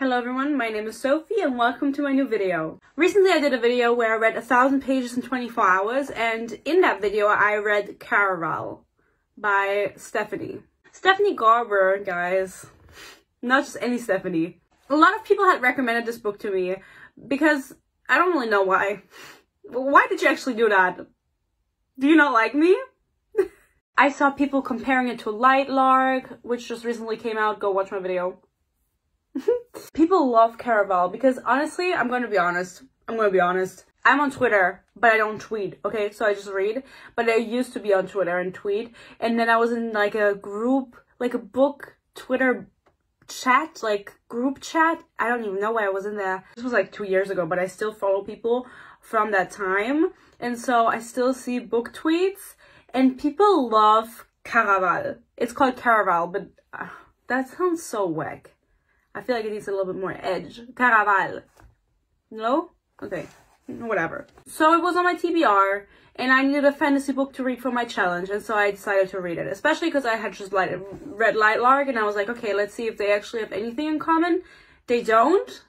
Hello everyone, my name is Sophie and welcome to my new video. Recently I did a video where I read 1,000 pages in 24 hours, and in that video I read Caraval by Stephanie Garber, guys. Not just any Stephanie. A lot of people had recommended this book to me because I don't really know why. Why did you actually do that? Do you not like me? I saw people comparing it to Light Lark, which just recently came out. Go watch my video. People love Caraval because honestly, I'm gonna be honest. I'm on Twitter, but I don't tweet, okay? So I just read. But I used to be on Twitter and tweet. And then I was in like a group, like a book Twitter chat, like group chat. I don't even know why I was in there. This was like 2 years ago, but I still follow people from that time. And so I still see book tweets. And people love Caraval. It's called Caraval, but that sounds so whack. I feel like it needs a little bit more edge. Caraval. No? Okay. Whatever. So it was on my TBR, and I needed a fantasy book to read for my challenge, and so I decided to read it. Especially because I had just read Light Lark, and I was like, okay, let's see if they actually have anything in common. They don't.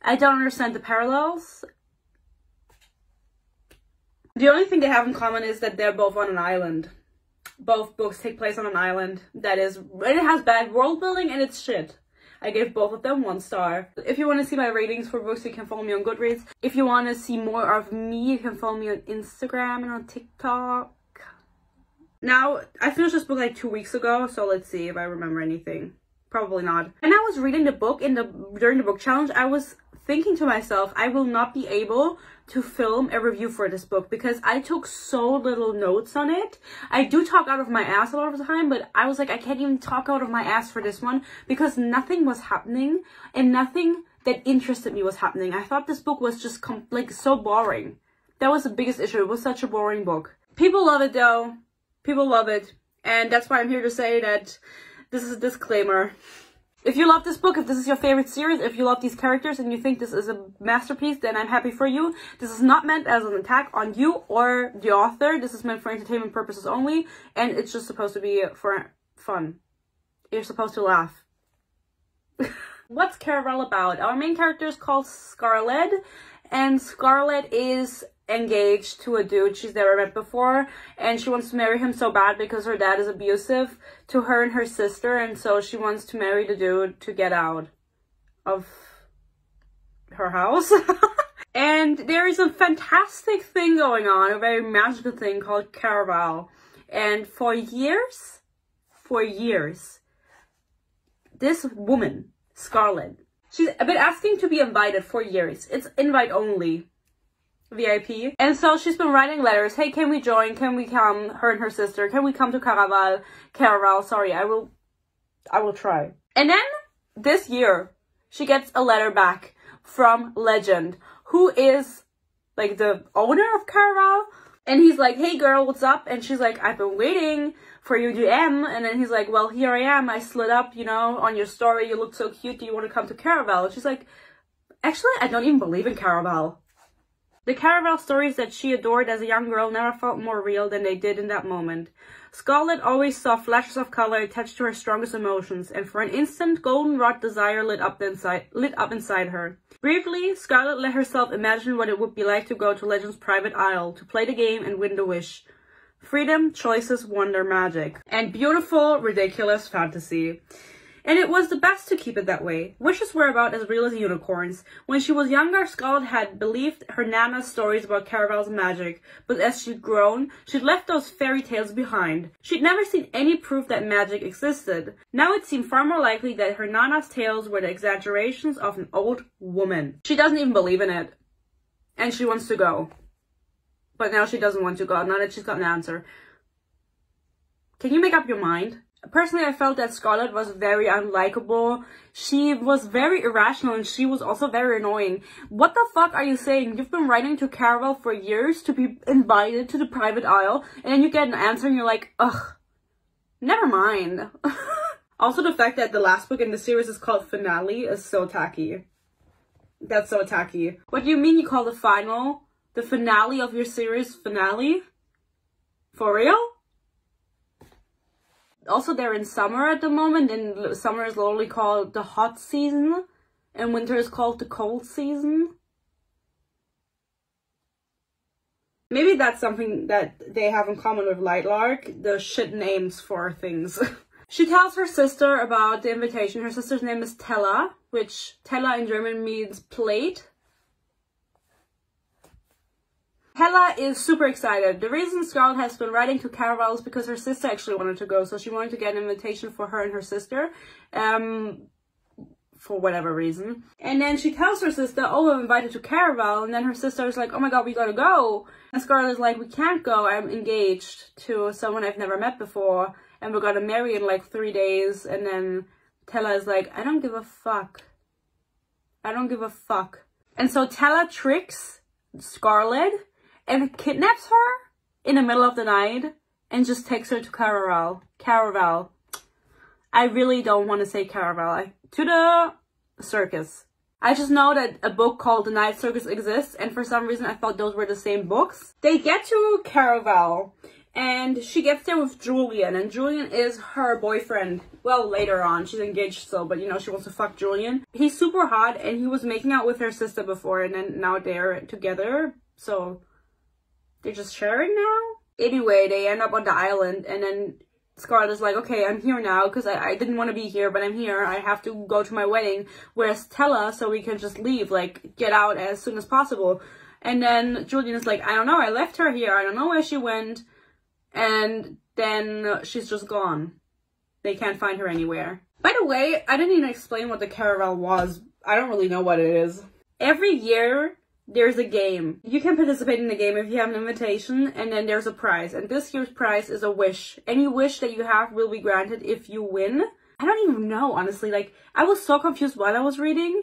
I don't understand the parallels. The only thing they have in common is that they're both on an island. Both books take place on an island. That is, and it has bad world building and it's shit. I gave both of them 1 star. If you want to see my ratings for books, you can follow me on Goodreads. If you want to see more of me, you can follow me on Instagram and on TikTok. Now, I finished this book like 2 weeks ago, so let's see if I remember anything. Probably not. And I was reading the book during the book challenge. I was thinking to myself, I will not be able to film a review for this book because I took so little notes on it. I do talk out of my ass a lot of the time, but I was like, I can't even talk out of my ass for this one because nothing was happening and nothing that interested me was happening. I thought this book was just like so boring. That was the biggest issue. It was such a boring book. People love it though. People love it. And that's why I'm here to say that this is a disclaimer. If you love this book, if this is your favorite series, if you love these characters and you think this is a masterpiece, then I'm happy for you. This is not meant as an attack on you or the author. This is meant for entertainment purposes only, and it's just supposed to be for fun. You're supposed to laugh. What's Caraval about? Our main character is called Scarlett, and Scarlett is engaged to a dude she's never met before, and she wants to marry him so bad because her dad is abusive to her and her sister, and so she wants to marry the dude to get out of her house. And there is a fantastic thing going on, a very magical thing called Caraval, and for years, this woman, Scarlett, she's been asking to be invited for years. It's invite only. VIP. And so she's been writing letters. Hey, can we join? Can we come? Her and her sister. Can we come to Caraval? Sorry, I will try. And then this year, she gets a letter back from Legend, who is like the owner of Caraval. And he's like, hey girl, what's up? And she's like, I've been waiting for your DM. And then he's like, well, here I am. I slid up, you know, on your story. You look so cute. Do you want to come to Caraval? And she's like, actually, I don't even believe in Caraval. The Caraval stories that she adored as a young girl never felt more real than they did in that moment. Scarlett always saw flashes of color attached to her strongest emotions, and for an instant, goldenrod desire lit up inside her. Briefly, Scarlett let herself imagine what it would be like to go to Legend's private isle, to play the game and win the wish. Freedom, choices, wonder, magic. And beautiful, ridiculous fantasy. And it was the best to keep it that way. Wishes were about as real as unicorns. When she was younger, Scarlett had believed her Nana's stories about Caraval's magic, but as she'd grown, she'd left those fairy tales behind. She'd never seen any proof that magic existed. Now it seemed far more likely that her Nana's tales were the exaggerations of an old woman. She doesn't even believe in it. And she wants to go. But now she doesn't want to go, now that she's got an answer. Can you make up your mind? Personally, I felt that Scarlett was very unlikable. She was very irrational and she was also very annoying. What the fuck are you saying? You've been writing to Caraval for years to be invited to the private isle, and then you get an answer and you're like, ugh, never mind. Also, the fact that the last book in the series is called Finale is so tacky. That's so tacky. What do you mean you call the finale of your series finale? For real? Also, they're in summer at the moment, and summer is literally called the hot season. and winter is called the cold season. Maybe that's something that they have in common with Lightlark, the shit names for things. She tells her sister about the invitation. Her sister's name is Tella, which Tella in German means plate. Tella is super excited. The reason Scarlett has been writing to Caraval is because her sister actually wanted to go, so she wanted to get an invitation for her and her sister. For whatever reason. And then she tells her sister, oh, I'm invited to Caraval, and then her sister is like, oh my god, we gotta go. And Scarlett is like, we can't go, I'm engaged to someone I've never met before, and we're gonna marry in like 3 days. And then Tella is like, I don't give a fuck. I don't give a fuck. And so Tella tricks Scarlett and kidnaps her in the middle of the night and just takes her to Caraval. Caraval. I really don't want to say Caraval. To the circus. I just know that a book called The Night Circus exists, and for some reason I thought those were the same books. They get to Caraval, and she gets there with Julian, and Julian is her boyfriend. Well, later on, she's engaged still, but you know, she wants to fuck Julian. He's super hot, and he was making out with her sister before, and then now they're together, so they're just sharing now? Anyway, they end up on the island, and then Scarlett is like, okay, I'm here now, because I didn't want to be here, but I'm here. I have to go to my wedding. Whereas Tella, so we can just leave, like, get out as soon as possible. And then Julian is like, I don't know, I left her here. I don't know where she went. And then she's just gone. They can't find her anywhere. By the way, I didn't even explain what the Caraval was. I don't really know what it is. Every year, there's a game. You can participate in the game if you have an invitation, and then there's a prize. And this year's prize is a wish. Any wish that you have will be granted if you win. I don't even know, honestly. Like, I was so confused while I was reading.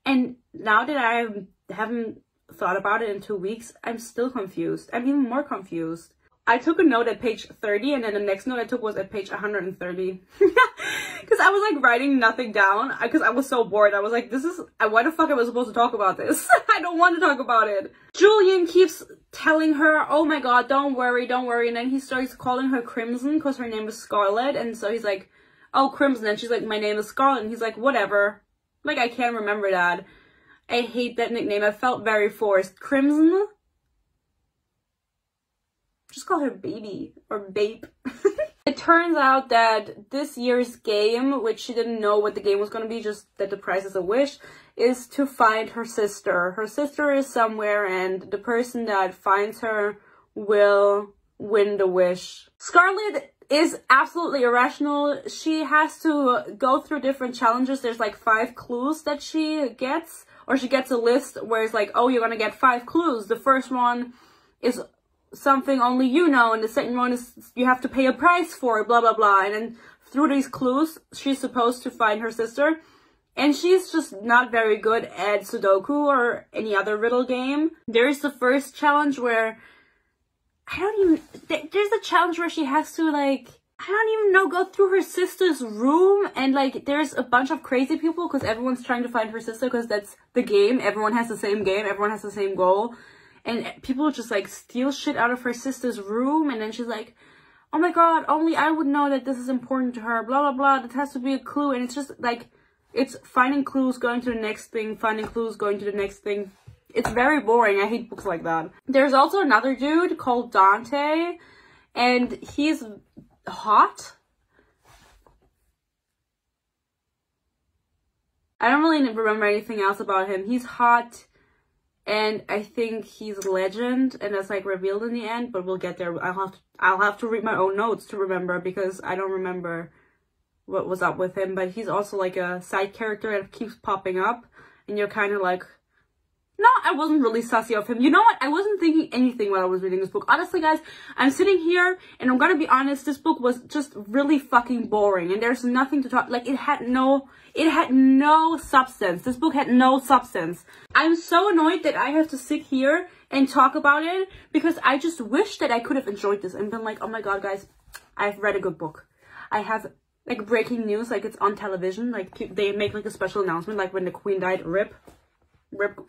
And now that I haven't thought about it in 2 weeks, I'm still confused. I'm even more confused. I took a note at page 30, and then the next note I took was at page 130. Because I was like writing nothing down because I was so bored. I was like, why the fuck am I supposed to talk about this? I don't want to talk about it. Julian keeps telling her, oh my god, don't worry, don't worry. And then he starts calling her Crimson because her name is Scarlet. And so he's like, oh, Crimson. And she's like, my name is Scarlet. And he's like, whatever. Like, I can't remember that. I hate that nickname. I felt very forced. Crimson? Just call her Baby or Babe. It turns out that this year's game, which she didn't know what the game was going to be, just that the prize is a wish, is to find her sister. Her sister is somewhere, and the person that finds her will win the wish. Scarlett is absolutely irrational. She has to go through different challenges. There's like 5 clues that she gets, or she gets a list where it's like, oh, you're gonna get 5 clues. The first one is something only you know, and the second one is you have to pay a price for it, blah blah blah. And then through these clues she's supposed to find her sister, and she's just not very good at Sudoku or any other riddle game. There's the first challenge where there's a challenge where she has to, like, I don't even know, go through her sister's room, and like there's a bunch of crazy people because everyone's trying to find her sister, because that's the game. Everyone has the same game, everyone has the same goal. And people just like steal shit out of her sister's room, and then she's like, oh my god, only I would know that this is important to her, blah blah blah, that has to be a clue. And it's just like, it's finding clues, going to the next thing, finding clues, going to the next thing. It's very boring. I hate books like that. There's also another dude called Dante, and he's hot. I don't really remember anything else about him. He's hot. And I think he's legend, and that's like revealed in the end, but we'll get there. I'll have to read my own notes to remember, because I don't remember what was up with him. But he's also like a side character that keeps popping up, and you're kind of like, no, I wasn't really sussy of him. You know what? I wasn't thinking anything while I was reading this book. Honestly, guys, I'm sitting here, and I'm gonna be honest, this book was just really fucking boring, and there's nothing to talk, like, it had no substance. This book had no substance. I'm so annoyed that I have to sit here and talk about it, because I just wish that I could have enjoyed this and been like, oh my god, guys, I've read a good book. I have, like, breaking news, like, it's on television, like, they make, like, a special announcement, like, when the queen died, rip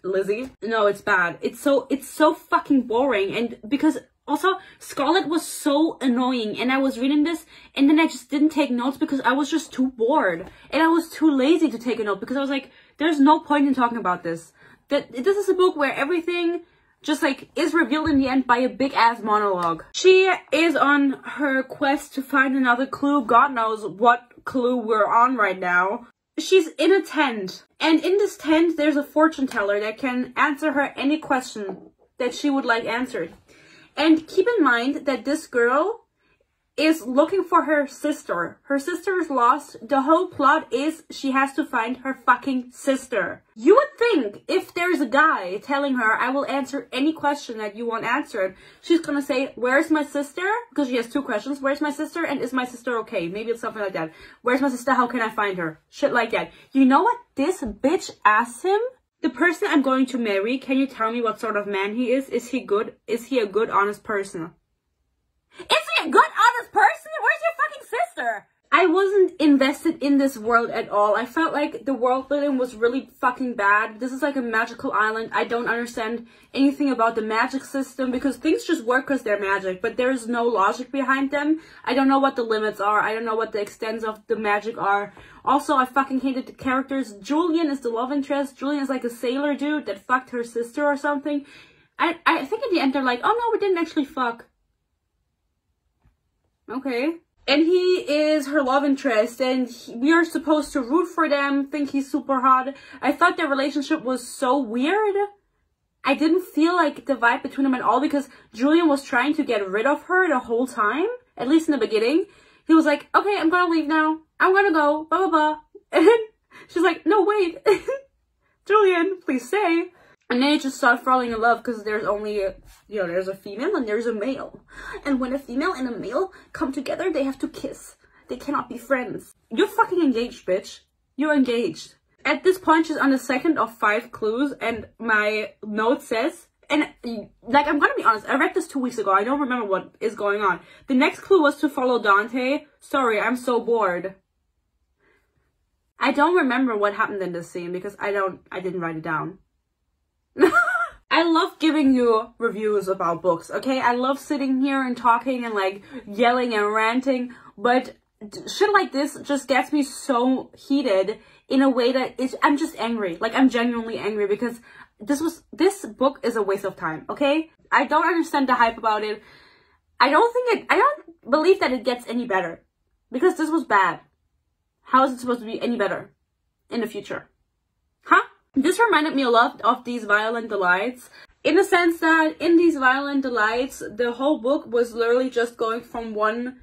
Lizzie. No, it's bad. It's so fucking boring, and because Also, Scarlett was so annoying, and I was reading this, and then I just didn't take notes because I was just too bored. And I was too lazy to take a note because I was like, there's no point in talking about this. This is a book where everything just like is revealed in the end by a big ass monologue. She is on her quest to find another clue. God knows what clue we're on right now. She's in a tent, and in this tent there's a fortune teller that can answer her any question that she would like answered. And keep in mind that this girl is looking for her sister. Her sister is lost. The whole plot is she has to find her fucking sister. You would think if there's a guy telling her, I will answer any question that you want answered, she's gonna say, where's my sister? Because she has two questions. Where's my sister? And is my sister okay? Maybe it's something like that. Where's my sister? How can I find her? Shit like that. You know what this bitch asked him? The person I'm going to marry, can you tell me what sort of man he is? Is he good? Is he a good, honest person? Is he a good, honest person? Where's your fucking sister? I wasn't invested in this world at all. I felt like the world building was really fucking bad. This is like a magical island. I don't understand anything about the magic system because things just work because they're magic, but there's no logic behind them. I don't know what the limits are. I don't know what the extents of the magic are. Also, I fucking hated the characters. Julian is the love interest. Julian is like a sailor dude that fucked her sister or something. I think at the end they're like, oh no, we didn't actually fuck. Okay. And he is her love interest, and we are supposed to root for them, think he's super hot. I thought their relationship was so weird. I didn't feel like the vibe between them at all because Julian was trying to get rid of her the whole time, at least in the beginning. He was like, okay, I'm gonna leave now. I'm gonna go, blah, blah, blah. And she's like, no, wait. Julian, please stay. And then they just start falling in love because there's only, there's a female and there's a male. And when a female and a male come together, they have to kiss. They cannot be friends. You're fucking engaged, bitch. You're engaged. At this point, she's on the second of 5 clues, and my note says, and like, I'm gonna be honest, I read this 2 weeks ago. I don't remember what is going on. The next clue was to follow Dante. Sorry, I'm so bored. I don't remember what happened in this scene because I didn't write it down. I love giving you reviews about books, okay? I love sitting here and talking and like yelling and ranting, but shit like this just gets me so heated in a way that I'm just angry. Like, I'm genuinely angry because this book is a waste of time, okay? I don't understand the hype about it. I don't believe that it gets any better because this was bad. How is it supposed to be any better in the future? Huh? This reminded me a lot of These Violent Delights, in the sense that in These Violent Delights, the whole book was literally just going from one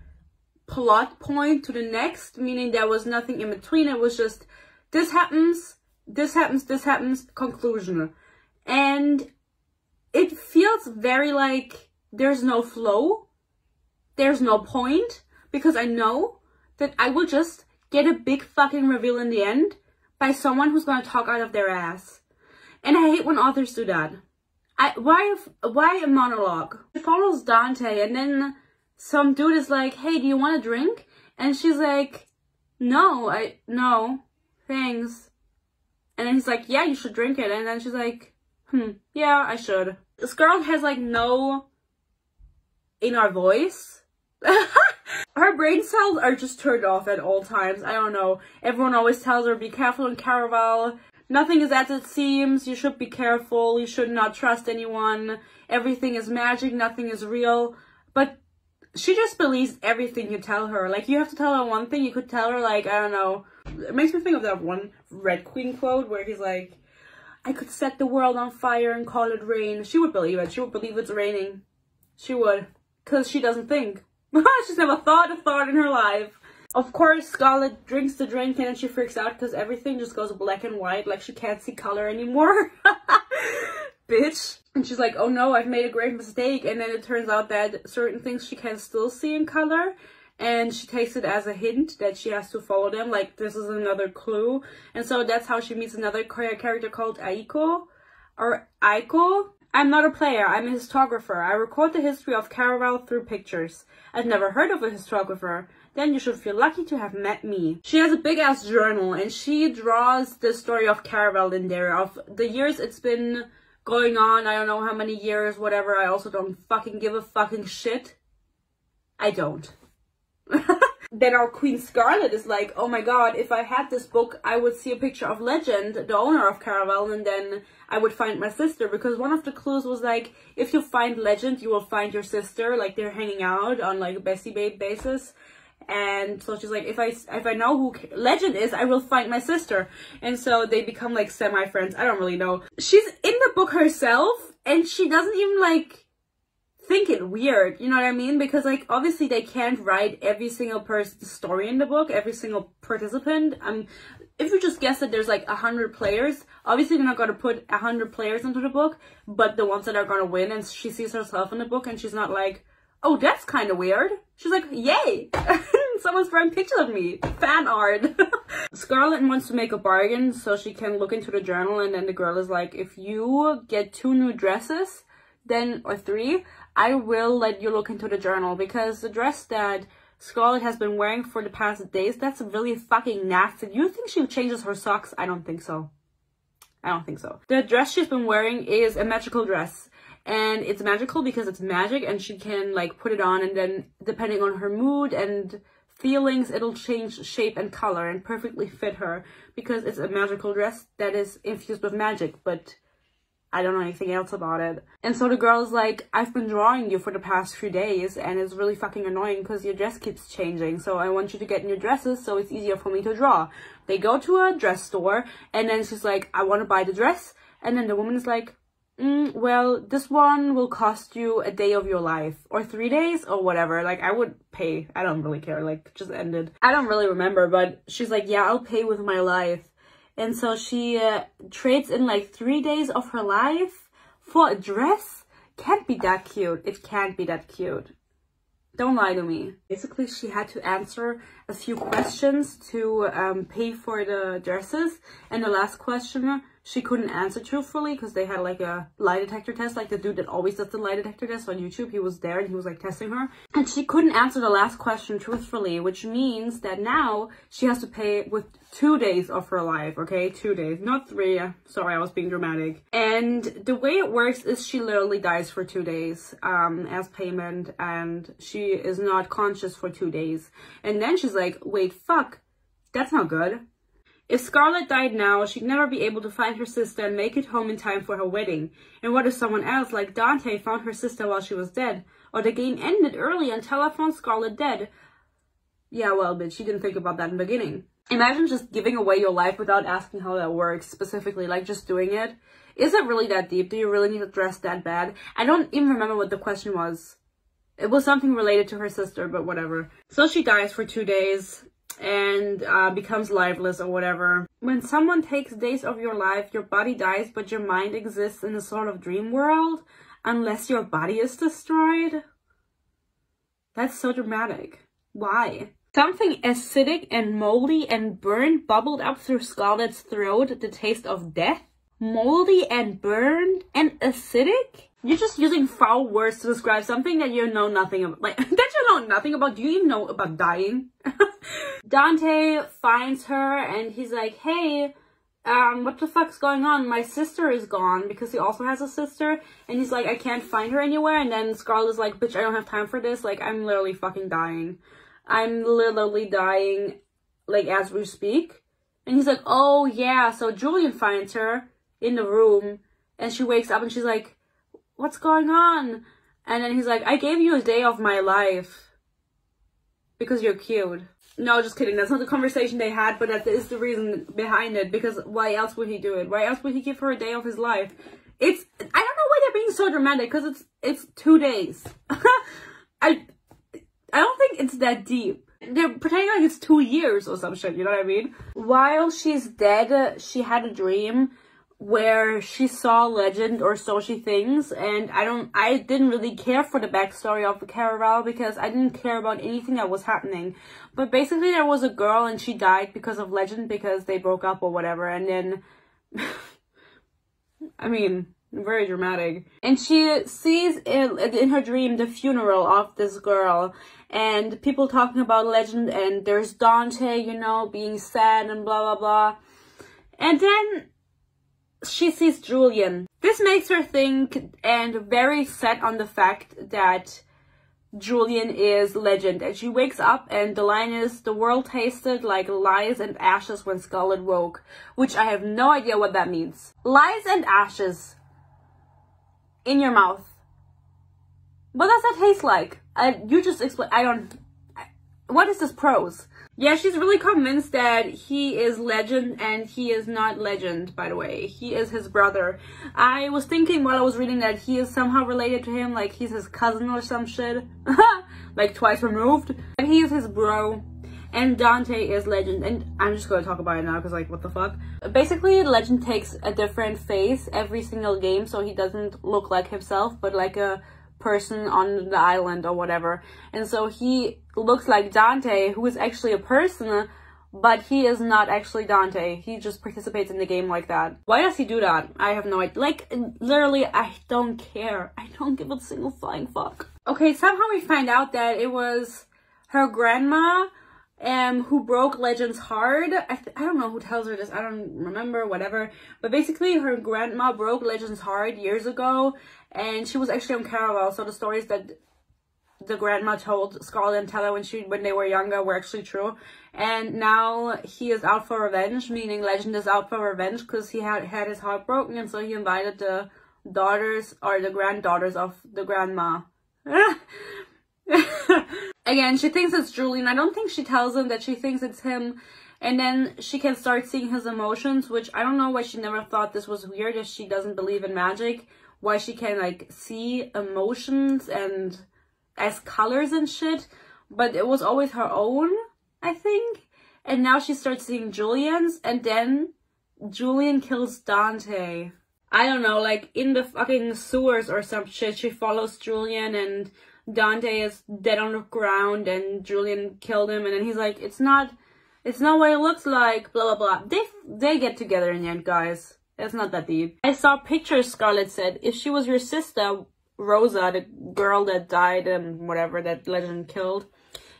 plot point to the next, meaning there was nothing in between. It was just, this happens, this happens, this happens, conclusion. And it feels very like there's no flow, there's no point, because I know that I will just get a big fucking reveal in the end by someone who's gonna talk out of their ass. And I hate when authors do that. Why a monologue? It follows Dante, and then some dude is like, hey, do you want a drink? And she's like, no, thanks. And then he's like, yeah, you should drink it. And then she's like, yeah, I should. This girl has like no inner voice. Her brain cells are just turned off at all times. I don't know. Everyone always tells her, be careful in Caraval. Nothing is as it seems. You should be careful. You should not trust anyone. Everything is magic. Nothing is real. But she just believes everything you tell her. Like, you have to tell her one thing. You could tell her, like, I don't know. It makes me think of that one Red Queen quote where he's like, I could set the world on fire and call it rain. She would believe it. She would believe it's raining. She would. Because she doesn't think. She's never thought a thought in her life. Of course, Scarlett drinks the drink and then she freaks out because everything just goes black and white. Like, she can't see color anymore. Bitch. And she's like, oh no, I've made a great mistake. And then it turns out that certain things she can still see in color. And she takes it as a hint that she has to follow them. Like, this is another clue. And so that's how she meets another character called Aiko. Or Aiko. I'm not a player, I'm a historiographer. I record the history of Caraval through pictures. I've never heard of a historiographer. Then you should feel lucky to have met me. She has a big ass journal and she draws the story of Caraval in there, of the years it's been going on, I don't know how many years, whatever. I also don't fucking give a fucking shit. I don't. Then our Queen Scarlet is like, oh my god, if I had this book, I would see a picture of Legend, the owner of Caraval, and then I would find my sister. Because one of the clues was like, if you find Legend, you will find your sister. Like, they're hanging out on like a bestie babe basis. And so she's like, if I know who Legend is, I will find my sister. And so they become like semi-friends. I don't really know. She's in the book herself, and she doesn't even like think it weird, you know what I mean? Because like obviously they can't write every single person's story in the book, every single participant. If you just guess that there's like 100 players, obviously they're not going to put 100 players into the book, but the ones that are going to win. And she sees herself in the book, and she's not like, oh, that's kind of weird. She's like, yay, someone's drawing pictures of me, fan art. Scarlet wants to make a bargain so she can look into the journal, and then the girl is like, if you get 2 new dresses, then, or 3, I will let you look into the journal, because the dress that Scarlet has been wearing for the past days, that's really fucking nasty. Do you think she changes her socks? I don't think so. I don't think so. The dress she's been wearing is a magical dress. And it's magical because it's magic, and she can like put it on, and then depending on her mood and feelings, it'll change shape and color and perfectly fit her, because it's a magical dress that is infused with magic, but I don't know anything else about it. And so the girl is like, I've been drawing you for the past few days, and it's really fucking annoying because your dress keeps changing. So I want you to get new dresses so it's easier for me to draw. They go to a dress store, and then she's like, I want to buy the dress. And then the woman is like, well, this one will cost you a day of your life, or 3 days, or whatever. Like, I would pay. I don't really care. Like, just ended. I don't really remember, but she's like, yeah, I'll pay with my life. And so she trades in like 3 days of her life for a dress. Can't be that cute. It can't be that cute. Don't lie to me. Basically, she had to answer a few questions to pay for the dresses. And the last question, she couldn't answer truthfully because they had like a lie detector test, like the dude that always does the lie detector test on YouTube. He was there and he was like testing her. And she couldn't answer the last question truthfully, which means that now she has to pay with 2 days of her life, okay? 2 days, not 3. Sorry, I was being dramatic. And the way it works is she literally dies for 2 days as payment, and she is not conscious for 2 days. And then she's like, wait, fuck, that's not good. If Scarlet died now, she'd never be able to find her sister and make it home in time for her wedding. And what if someone else, like Dante, found her sister while she was dead? Or the game ended early until I found Scarlet dead? Yeah, well, bitch, she didn't think about that in the beginning. Imagine just giving away your life without asking how that works, specifically, like just doing it. Is it really that deep? Do you really need to dress that bad? I don't even remember what the question was. It was something related to her sister, but whatever. So she dies for 2 days. And becomes lifeless or whatever. When someone takes days of your life, your body dies, but your mind exists in a sort of dream world, unless your body is destroyed. That's so dramatic. Why? Something acidic and moldy and burned bubbled up through Scarlet's throat, the taste of death. Moldy and burned and acidic? You're just using foul words to describe something that you know nothing about. Like, that you know nothing about. Do you even know about dying? Dante finds her and he's like, hey, what the fuck's going on? My sister is gone, because he also has a sister. And he's like, I can't find her anywhere. And then Scarlet's like, bitch, I don't have time for this. Like, I'm literally fucking dying. I'm literally dying, like, as we speak. And he's like, oh yeah. So Julian finds her in the room and she wakes up and she's like, what's going on? And then he's like, I gave you a day of my life because you're cute. No, just kidding. That's not the conversation they had, but that is the reason behind it. Because why else would he do it? Why else would he give her a day of his life? I don't know why they're being so dramatic, because it's 2 days. I don't think it's that deep. They're pretending like it's 2 years or some shit, you know what I mean? While she's dead, she had a dream where she saw Legend, or so she thinks, and I didn't really care for the backstory of the Caraval because I didn't care about anything that was happening. But basically there was a girl and she died because of Legend, because they broke up or whatever, and then I mean, very dramatic. And she sees in her dream the funeral of this girl, and people talking about Legend, and there's Dante, you know, being sad and blah blah blah. And then she sees Julian. This makes her think and very set on the fact that Julian is legend. And she wakes up and the line is, the world tasted like lies and ashes when Scarlet woke. Which I have no idea what that means. Lies and ashes. In your mouth. What does that taste like? You just explain. What is this prose? Yeah, she's really convinced that he is legend and he is not legend, by the way. He is his brother. I was thinking while I was reading that he is somehow related to him, like he's his cousin or some shit. Like twice removed. And he is his bro. And Dante is legend. And I'm just going to talk about it now because like, what the fuck? Basically, legend takes a different face every single game, so he doesn't look like himself, but like a person on the island or whatever. And so he looks like Dante, who is actually a person, but he is not actually Dante. He just participates in the game like that. Why does he do that? I have no idea. Like, literally, I don't care. I don't give a single flying fuck. Okay, somehow we find out that it was her grandma who broke Legend's heart. I don't know who tells her this. I don't remember, whatever. But basically, her grandma broke Legend's heart years ago. And she was actually on Caraval, so the stories that the grandma told Scarlet and Teller when they were younger were actually true. And now he is out for revenge, meaning Legend is out for revenge because he had his heart broken, and so he invited the daughters or the granddaughters of the grandma. Again, she thinks it's Julian. I don't think she tells him that she thinks it's him. And then she can start seeing his emotions, which I don't know why she never thought this was weird if she doesn't believe in magic. Why she can like see emotions and as colors and shit, but it was always her own, I think. And now she starts seeing Julian's, and then Julian kills Dante. I don't know, like in the fucking sewers or some shit, she follows Julian and Dante is dead on the ground and Julian killed him, and then he's like, it's not what it looks like, blah blah blah. They get together in the end, guys. It's not that deep. I saw pictures, Scarlet said. If she was your sister, Rosa, the girl that died and whatever, that Legend killed.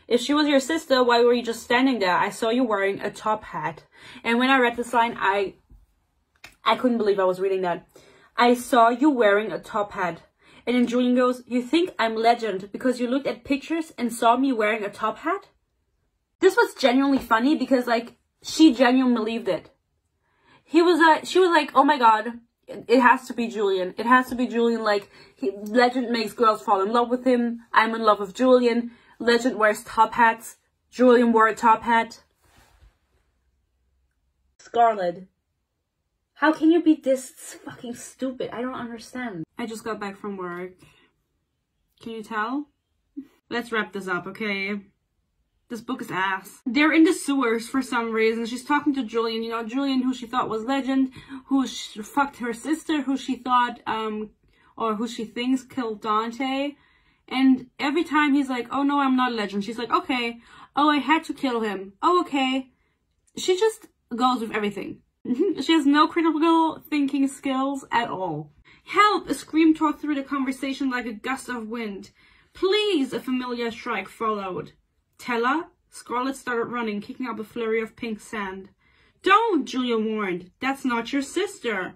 If she was your sister, why were you just standing there? I saw you wearing a top hat. And when I read this line, I couldn't believe I was reading that. I saw you wearing a top hat. And then Julian goes, you think I'm Legend because you looked at pictures and saw me wearing a top hat? This was genuinely funny because, like, she genuinely believed it. She was like, oh my god, it has to be Julian. It has to be Julian. Like, Legend makes girls fall in love with him. I'm in love with Julian. Legend wears top hats. Julian wore a top hat. Scarlet, how can you be this fucking stupid? I don't understand. I just got back from work. Can you tell? Let's wrap this up, okay? This book is ass. They're in the sewers for some reason. She's talking to Julian, you know, Julian who she thought was Legend, who fucked her sister, who she thought, or who she thinks killed Dante. And every time he's like, oh no, I'm not Legend. She's like, okay. Oh, I had to kill him. Oh, okay. She just goes with everything. She has no critical thinking skills at all. Help! A scream tore through the conversation like a gust of wind. Please! A familiar strike followed. Tella? Scarlet started running, kicking up a flurry of pink sand. Don't! Julia warned. That's not your sister.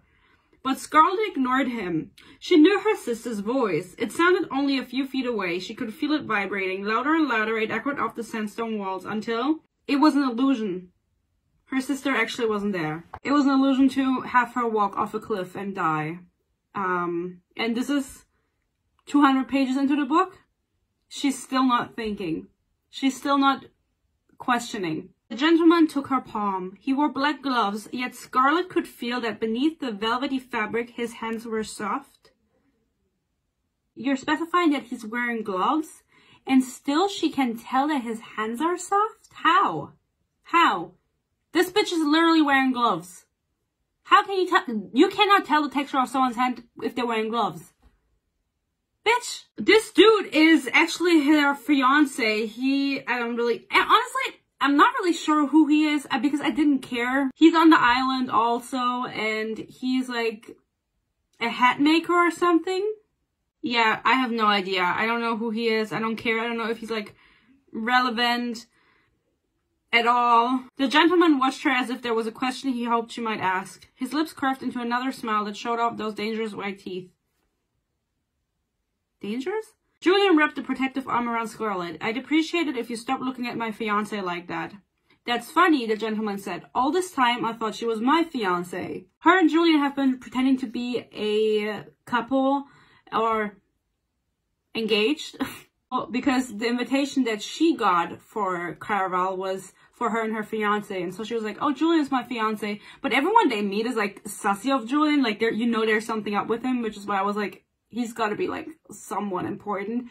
But Scarlet ignored him. She knew her sister's voice. It sounded only a few feet away. She could feel it vibrating. Louder and louder, it echoed off the sandstone walls until it was an illusion. Her sister actually wasn't there. It was an illusion to have her walk off a cliff and die. And this is 200 pages into the book. She's still not thinking. She's still not questioning. The gentleman took her palm. He wore black gloves, yet Scarlet could feel that beneath the velvety fabric his hands were soft. You're specifying that he's wearing gloves, and still she can tell that his hands are soft? How? How? This bitch is literally wearing gloves. How can you tell? You cannot tell the texture of someone's hand if they're wearing gloves. Bitch, this dude is actually her fiance. Honestly, I'm not really sure who he is because I didn't care. He's on the island also, and he's like a hat maker or something. Yeah, I have no idea. I don't know who he is. I don't care. I don't know if he's like relevant. at all. The gentleman watched her as if there was a question he hoped she might ask. His lips curved into another smile that showed off those dangerous white teeth. Dangerous? Julian wrapped a protective arm around Scarlett. I'd appreciate it if you stopped looking at my fiancé like that. That's funny, the gentleman said. All this time, I thought she was my fiancé. Her and Julian have been pretending to be a couple or engaged because the invitation that she got for Caraval was for her and her fiancé. And so she was like, oh, Julian's my fiancé. But everyone they meet is like sussy of Julian. Like, you know there's something up with him, which is why I was like, he's got to be like someone important.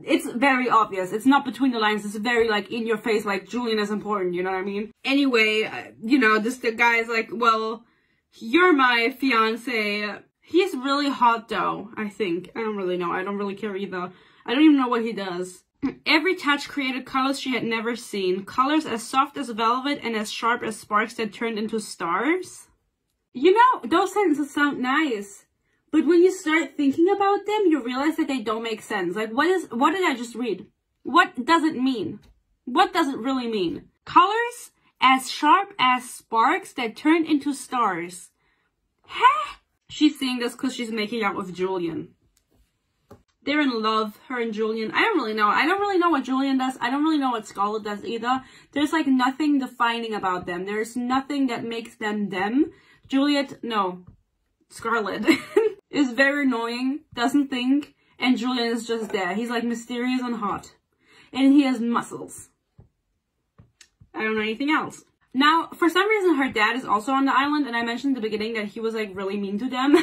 It's very obvious. It's not between the lines. It's very like in your face, like Julian is important, you know what I mean? Anyway, you know, the guy is like, well, you're my fiance. He's really hot though, I think. I don't really know. I don't really care either. I don't even know what he does. Every touch created colors she had never seen. Colors as soft as velvet and as sharp as sparks that turned into stars. You know, those sentences sound nice. But when you start thinking about them, you realize that they don't make sense. Like, what did I just read? What does it mean? What does it really mean? Colors as sharp as sparks that turn into stars. Huh? She's saying this because she's making out with Julian. They're in love, her and Julian. I don't really know. I don't really know what Julian does. I don't really know what Scarlett does either. There's like nothing defining about them. There's nothing that makes them them. Scarlett is very annoying, doesn't think, and Julian is just there. He's like mysterious and hot. And he has muscles. I don't know anything else. Now, for some reason, her dad is also on the island, and I mentioned in the beginning that he was like really mean to them.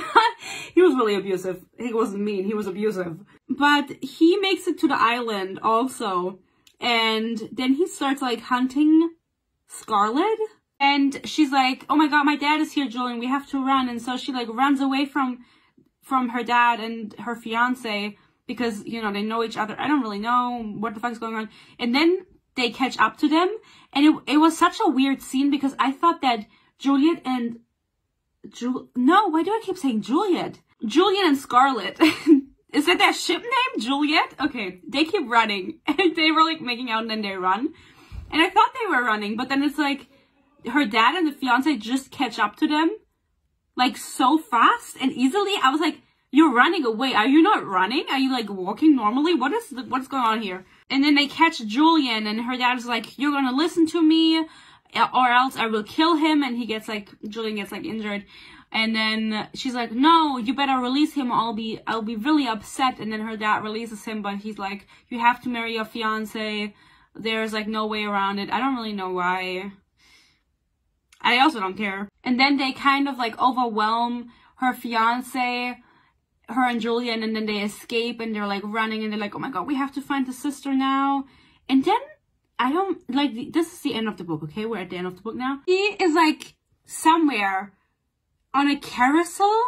He was really abusive. He wasn't mean, he was abusive. But he makes it to the island also, and then he starts like hunting Scarlett. And she's like, oh my god, my dad is here, Julian, we have to run. And so she like runs away from her dad and her fiance because, you know, they know each other. I don't really know what the fuck is going on. And then they catch up to them. And it was such a weird scene because I thought that Juliet and... why do I keep saying Juliet? Julian and Scarlett. Is that their ship name? Juliet? Okay, they keep running. And they were like making out and then they run. And I thought they were running, but then it's like her dad and the fiance just catch up to them. Like so fast and easily. I was like, you're running away. Are you not running? Are you like walking normally? What's going on here? And then they catch Julian and her dad's like, you're gonna listen to me or else I will kill him. And Julian gets like injured. And then she's like, no, you better release him or I'll be really upset. And then her dad releases him, but he's like, you have to marry your fiance. There's like no way around it. I don't really know why. I also don't care. And then they kind of like overwhelm her fiance, her and Julian, and then they escape and they're like running and they're like, oh my god, we have to find the sister now. And then I don't like, this is the end of the book, okay? We're at the end of the book now. He is like somewhere on a carousel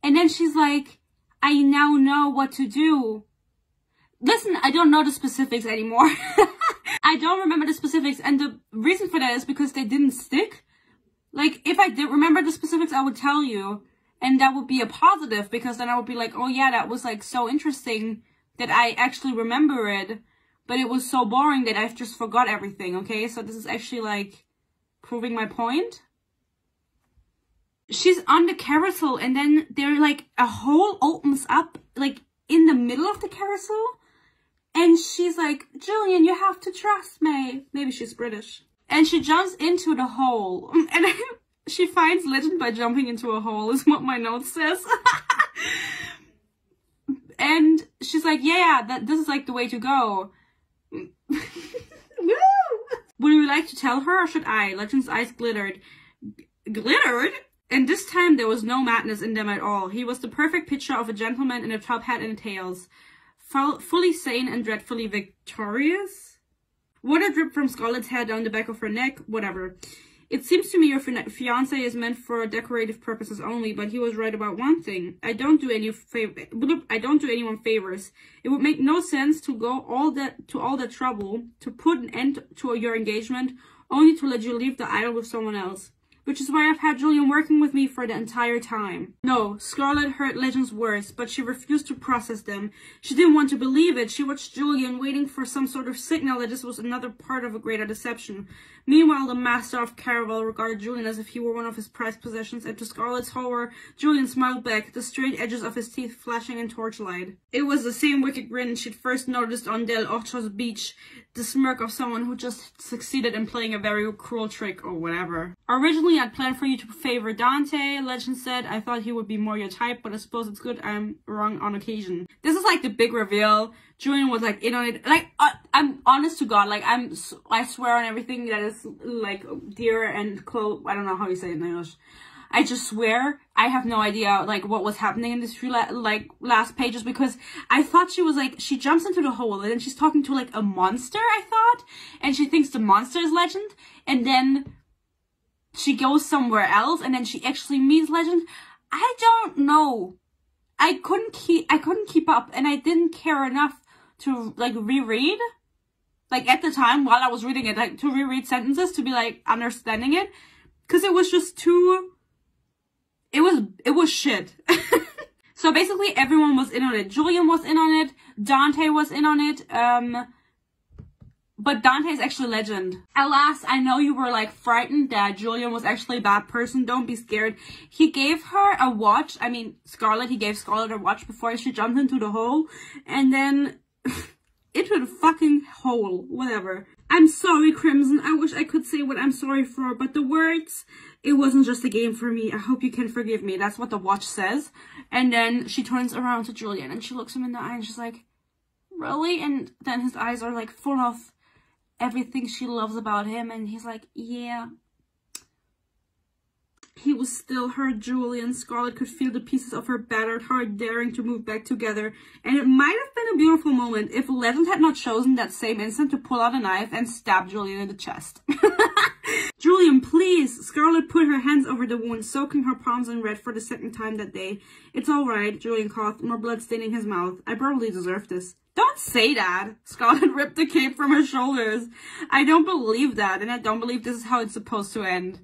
and then she's like, I now know what to do. Listen, I don't know the specifics anymore. I don't remember the specifics, and the reason for that is because they didn't stick. Like, if I did remember the specifics, I would tell you, and that would be a positive, because then I would be like, oh yeah, that was like so interesting that I actually remember it, but it was so boring that I've just forgot everything, okay? So this is actually like proving my point. She's on the carousel, and then there like a hole opens up like in the middle of the carousel, and she's like, Julian, you have to trust me. Maybe she's British. And she jumps into the hole. And she finds legend by jumping into a hole, is what my note says. And she's like, yeah, this is like the way to go. Woo! Would you like to tell her or should I? Legend's eyes glittered. Glittered? And this time there was no madness in them at all. He was the perfect picture of a gentleman in a top hat and tails. Fully sane and dreadfully victorious? Water dripped from Scarlett's hair down the back of her neck, whatever. It seems to me your fiancé is meant for decorative purposes only, but he was right about one thing. I don't do anyone favors. It would make no sense to go all that trouble to put an end to your engagement only to let you leave the idol with someone else. Which is why I've had Julian working with me for the entire time. No, Scarlett heard Legend's words, but she refused to process them. She didn't want to believe it. She watched Julian waiting for some sort of signal that this was another part of a greater deception. Meanwhile, the master of Caraval regarded Julian as if he were one of his prized possessions, and to Scarlett's horror, Julian smiled back, the straight edges of his teeth flashing in torchlight. It was the same wicked grin she'd first noticed on Del Ochos beach, the smirk of someone who just succeeded in playing a very cruel trick or whatever. Originally, I'd planned for you to favor Dante, Legend said. I thought he would be more your type, but I suppose it's good I'm wrong on occasion. This is like the big reveal. Julian was like in on it. Like, I'm honest to God, like I swear on everything that is like dear and close. I don't know how you say it in English. I just swear I have no idea like what was happening in these few last pages, because I thought she was like, she jumps into the hole and then she's talking to like a monster, I thought, and she thinks the monster is Legend, and then she goes somewhere else and then she actually meets Legend. I don't know. I couldn't keep up, and I didn't care enough to like reread, like at the time while I was reading it, like to reread sentences to be like understanding it, because it was just too, it was shit. So basically everyone was in on it. Julian was in on it, Dante was in on it, but Dante is actually Legend. Alas, I know you were like frightened that Julian was actually a bad person. Don't be scared. He gave her a watch. I mean, he gave Scarlett a watch before she jumped into the hole. And then into the fucking hole. Whatever. I'm sorry, Crimson. I wish I could say what I'm sorry for. But the words, it wasn't just a game for me. I hope you can forgive me. That's what the watch says. And then she turns around to Julian and she looks him in the eye and she's like, really? And then his eyes are like full of everything she loves about him, and he's like, yeah. He was still her Julian. Scarlett could feel the pieces of her battered heart daring to move back together, and it might have been a beautiful moment if Legend had not chosen that same instant to pull out a knife and stab Julian in the chest. Julian, please! Scarlett put her hands over the wound, soaking her palms in red for the second time that day. It's alright, Julian coughed, more blood staining his mouth. I probably deserve this. Don't say that! Scarlett ripped the cape from her shoulders. I don't believe that, and I don't believe this is how it's supposed to end.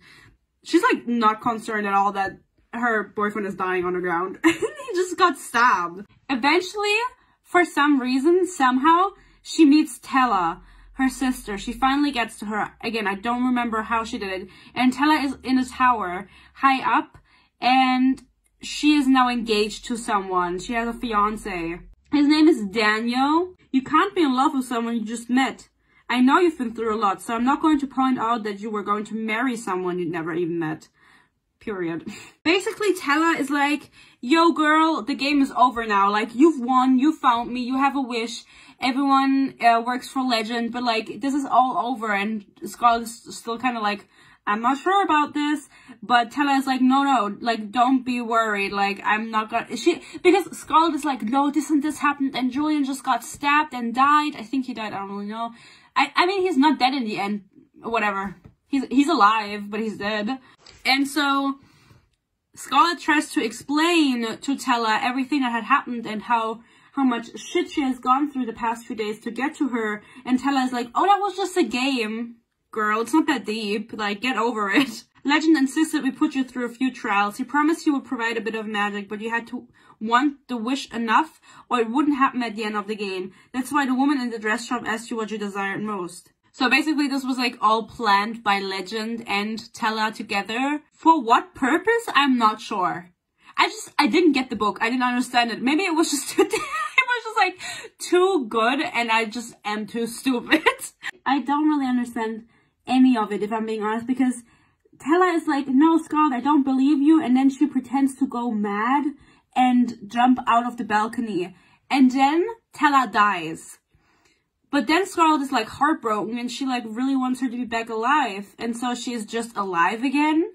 She's like not concerned at all that her boyfriend is dying on the ground. He just got stabbed. Eventually, for some reason, somehow, she meets Tella, her sister. She finally gets to her. Again, I don't remember how she did it. And Tella is in a tower, high up, and she is now engaged to someone. She has a fiance. His name is Daniel. You can't be in love with someone you just met. I know you've been through a lot, so I'm not going to point out that you were going to marry someone you'd never even met. Period. Basically, Tella is like, yo girl, the game is over now. Like, you've won, you found me, you have a wish. Everyone works for Legend, but like, this is all over. And Scarlett's still kind of like, I'm not sure about this, but Tella is like, no, like, don't be worried, like, I'm not gonna, because Scarlett is like, no, this and this happened, and Julian just got stabbed and died. I think he died, I don't really know. I mean, he's not dead in the end, whatever. He's alive, but he's dead. And so, Scarlett tries to explain to Tella everything that had happened and how much shit she has gone through the past few days to get to her, and Tella is like, oh, that was just a game. Girl, it's not that deep. Like, get over it. Legend insisted we put you through a few trials. He promised he would provide a bit of magic, but you had to want the wish enough, or it wouldn't happen at the end of the game. That's why the woman in the dress shop asked you what you desired most. So basically, this was like all planned by Legend and Tella together. For what purpose? I'm not sure. I didn't get the book. I didn't understand it. Maybe it was just too, it was just like too good, and I just am too stupid. I don't really understand any of it, if I'm being honest, because Tella is like, no, Scarlett, I don't believe you, and then she pretends to go mad and jump out of the balcony, and then Tella dies. But then Scarlett is like heartbroken, and she like really wants her to be back alive, and so she is just alive again.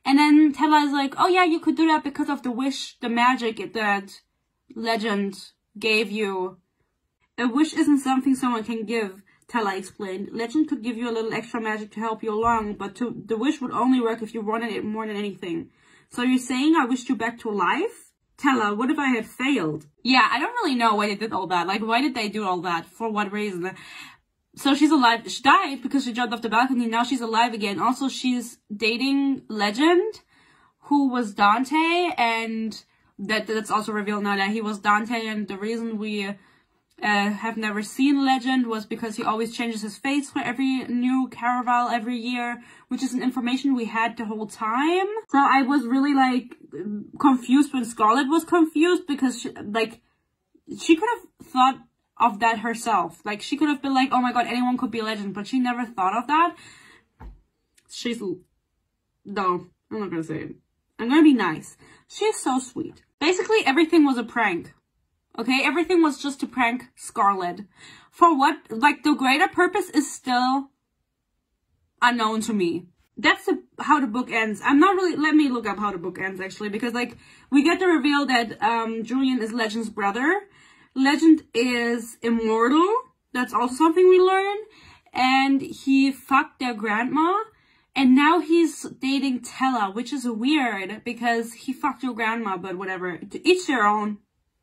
And then Tella is like, oh yeah, you could do that because of the wish, the magic that Legend gave you. A wish isn't something someone can give, Tella explained. Legend could give you a little extra magic to help you along, but the wish would only work if you wanted it more than anything. So you're saying I wished you back to life? Tella, what if I had failed? Yeah, I don't really know why they did all that. Like, why did they do all that? For what reason? So she's alive. She died because she jumped off the balcony. Now she's alive again. Also, she's dating Legend, who was Dante, and that's also revealed now that he was Dante, and the reason we have never seen Legend was because he always changes his face for every new Caraval every year, which is an information we had the whole time. So I was really like confused when Scarlet was confused because she could have thought of that herself. Like she could have been like, oh my god, anyone could be a Legend, but she never thought of that. No, I'm not gonna say it. I'm gonna be nice. She's so sweet. Basically, everything was a prank. Okay, everything was just to prank Scarlet. For what, like, the greater purpose is still unknown to me. That's how the book ends. I'm not really, let me look up how the book ends, actually, because, like, we get the reveal that Julian is Legend's brother. Legend is immortal. That's also something we learn. And he fucked their grandma. And now he's dating Tella, which is weird, because he fucked your grandma, but whatever. To each their own.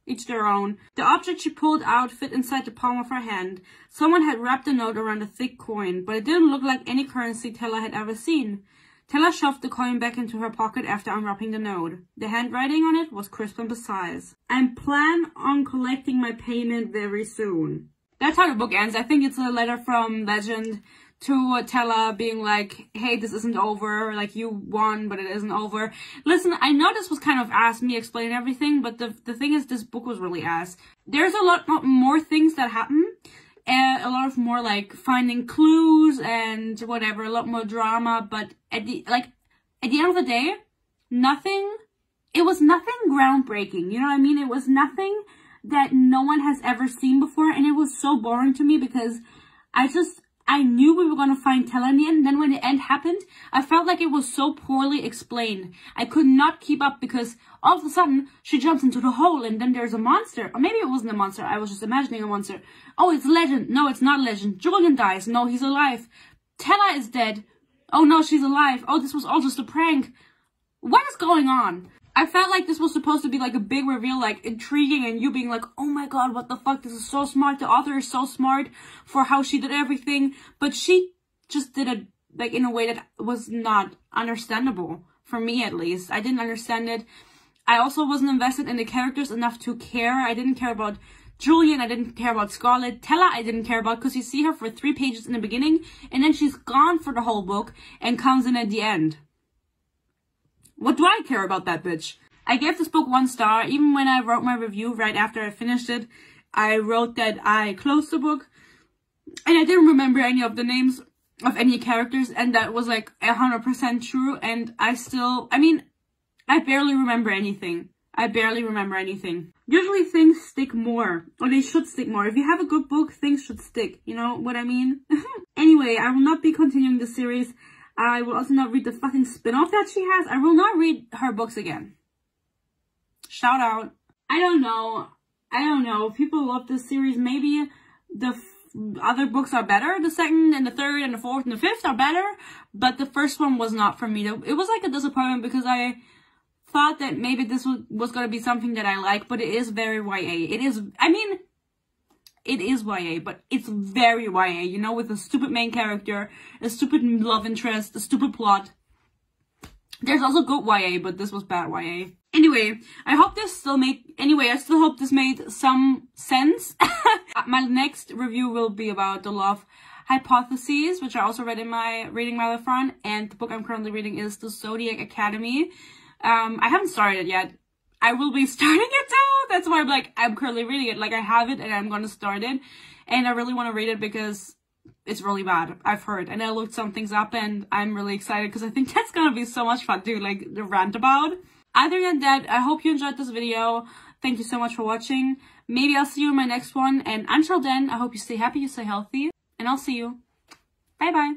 Each their own. The object she pulled out fit inside the palm of her hand. Someone had wrapped a note around a thick coin, but it didn't look like any currency Tella had ever seen. Tella shoved the coin back into her pocket after unwrapping the note. The handwriting on it was crisp and precise. I plan on collecting my payment very soon. That's how the book ends. I think it's a letter from Legend to Tella being like, hey, this isn't over, like, you won, but it isn't over. Listen, I know this was kind of ass, me explaining everything, but the thing is, this book was really ass. There's a lot more things that happen, and a lot of more, like, finding clues and whatever, a lot more drama, but at the end of the day, it was nothing groundbreaking, you know what I mean? It was nothing that no one has ever seen before, and it was so boring to me because I knew we were going to find Tella in the end, and then when the end happened, I felt like it was so poorly explained. I could not keep up because all of a sudden, she jumps into the hole and then there's a monster. Or maybe it wasn't a monster, I was just imagining a monster. Oh, it's Legend. No, it's not Legend. Julian dies. No, he's alive. Tella is dead. Oh no, she's alive. Oh, this was all just a prank. What is going on? I felt like this was supposed to be like a big reveal, like intriguing, and you being like, oh my god, what the fuck, this is so smart, the author is so smart for how she did everything, but she just did it like in a way that was not understandable, for me at least. I didn't understand it. I also wasn't invested in the characters enough to care. I didn't care about Julian, I didn't care about Scarlet. Tella I didn't care about because you see her for 3 pages in the beginning, and then she's gone for the whole book and comes in at the end. What do I care about that bitch? I gave this book 1 star. Even when I wrote my review right after I finished it, I wrote that I closed the book and I didn't remember any of the names of any characters, and that was like 100% true. And I barely remember anything. Usually things stick more, or they should stick more. If you have a good book, things should stick. You know what I mean? Anyway, I will not be continuing the series. I will also not read the fucking spin-off that she has. I will not read her books again. Shout out. I don't know. People love this series. Maybe the other books are better. The second and the third and the fourth and the fifth are better. But the first one was not for me. It was like a disappointment because I thought that maybe this was going to be something that I like. But it is very YA. It is YA, but it's very YA, you know, with a stupid main character, a stupid love interest, a stupid plot. There's also good YA, but this was bad YA. Anyway, I still hope this made some sense. My next review will be about the love hypotheses, which I also read in my reading marathon, and the book I'm currently reading is The Zodiac Academy. I haven't started it yet. I will be starting it too. That's why I'm currently reading it. Like, I have it and I'm gonna start it. And I really want to read it because it's really bad, I've heard. And I looked some things up and I'm really excited because I think that's gonna be so much fun to like rant about. Other than that, I hope you enjoyed this video. Thank you so much for watching. Maybe I'll see you in my next one. And until then, I hope you stay happy, you stay healthy. And I'll see you. Bye bye.